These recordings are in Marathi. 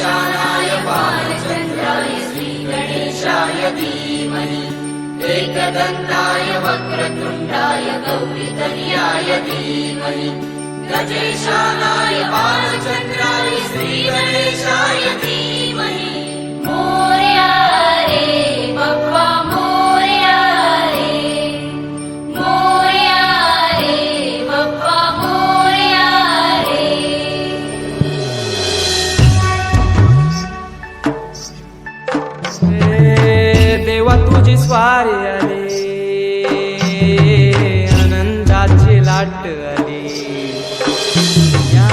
गजेशानाय बालचन्द्राय श्रीगणेशाय धीमहि एकदन्ताय वक्रतुण्डाय गौरीतनयाय धीमहि गजेशानाय बालचन्द्राय श्रीगणेशाय धीमहि मोरया रे बाप्पा मोरया रे बाप्पा मोरया रे। देवा तुझी स्वारी आली, आनंदाची लाट आली, या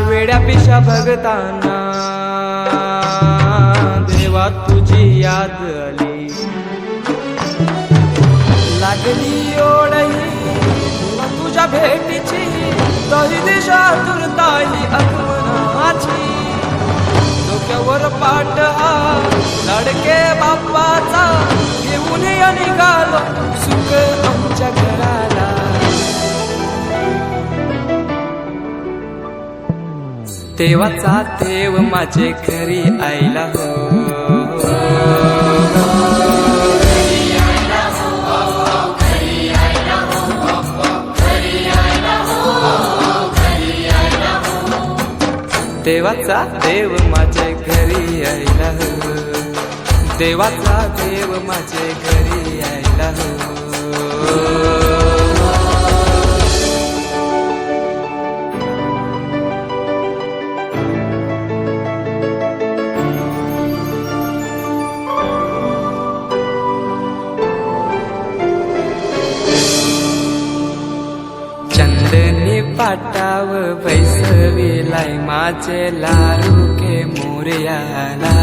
वेड्या पिशा भगतांना देवा तुझी याद आली। लागली ओढही तुझ्या भेटीची, तरी दिशा तुरताही आगमनाची। डोक्यावर पाट हा लाडके बाप्पाचा, घेऊन निघालो सुख आमच्या घराला। देवाचा देव माझे घरी आयला हो, देवाचा देव माझे घरी आयला हो, देवाचा देव माझे घरी आयला हो। चंदनी पाटाव बैसविलाय माझे लाडके मोरयाला,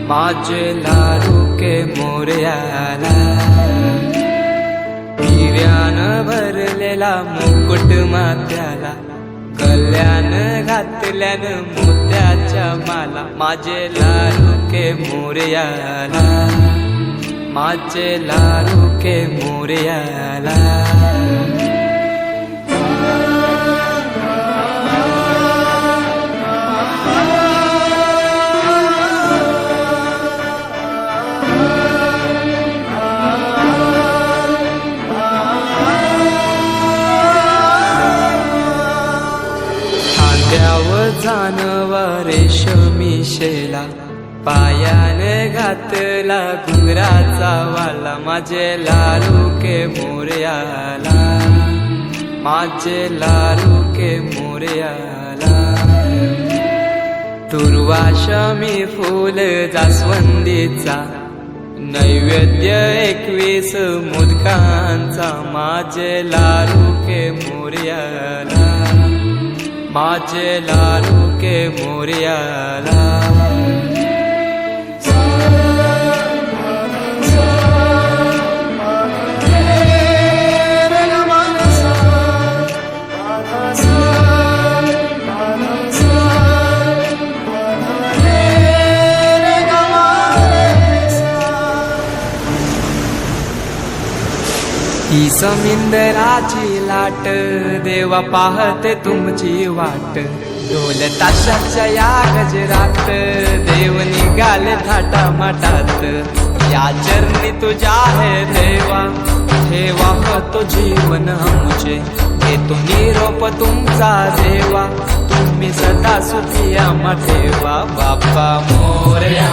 माझे लाडके मोरयाला। हिऱ्यानं भरलेला मुकुट माथ्याला, गल्यान घातल्यानं मोत्याच्या माला। माझे लाडके मोरयाला, माझे लाडके मोरयाला। जानवा रेशमी शेला, पायाने घातला घुंगराचा वाला। माझे लाडके मोरयाला, माझे लाडके मोरयाला। दुर्वाशमी फूल जास्वंदीचा, नैवेद्य 21 मोदकांचा। माझे लाडके मोरयाला, माझे लाडके मोरयाला। ही समिंदराची लाट, देवा पाहते तुमची वाट। ढोल ताशाच्या या गजरात, देव निघाले थाटा माटात। या चरणी तुझ्या आहे देवा, ठेवा तो जीवन आमचे। घेतो निरोप तुमचा देवा, तुम्ही सदा सुखी आम्हा ठेवा। बाप्पा मोरया।